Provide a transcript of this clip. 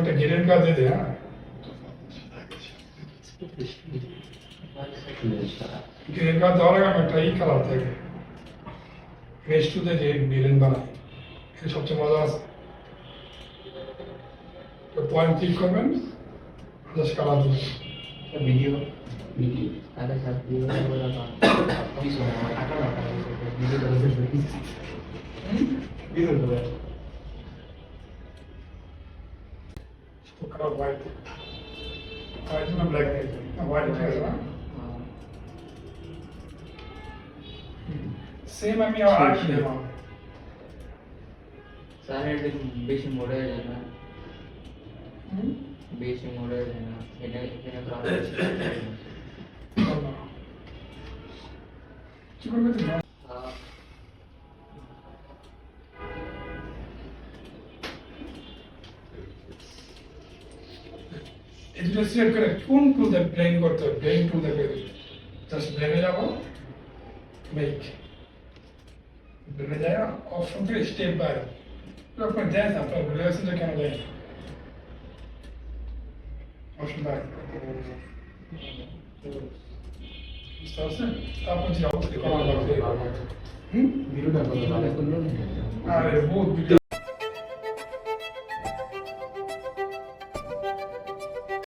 একটা গেটের কাজ দিয়ে দে, হ্যাঁ গেটের কাজ দেওয়ার আগে আমি একটা ই কালার থাকে ফেস টুতে যে ভিলেন বানাই এটা সবচেয়ে মজা আছে। তো পয়েন্ট ক্লিক করবেন জাস্ট কালার দেবেন video video ada satu berapa bisa akan video terus video terus colour white white না ব্ল্যাক হোয়াইট ঠিক আছে না সেম আমি আর কি দেবো सारे बेसी मोड़े जाना बेसी मोड़े जाना इन्हें क्राउड কি করবে তুমি এই দুটো সিলেক্ট করে কোন টুল দিয়ে ব্লেন্ড করতে হবে ব্লেন্ড টুল দিয়ে জাস্ট ব্লেন্ডে যাবো মেক ব্লেন্ডে যায় অপশন থেকে স্টেপ বাই আপনার দেন আপনার রিলেশনটা কেন দেয় অপশন বাই বুঝতে পারছেন তারপর যে অবস্থা করা লাগবে ভিডিওটা করতে আরে বহুত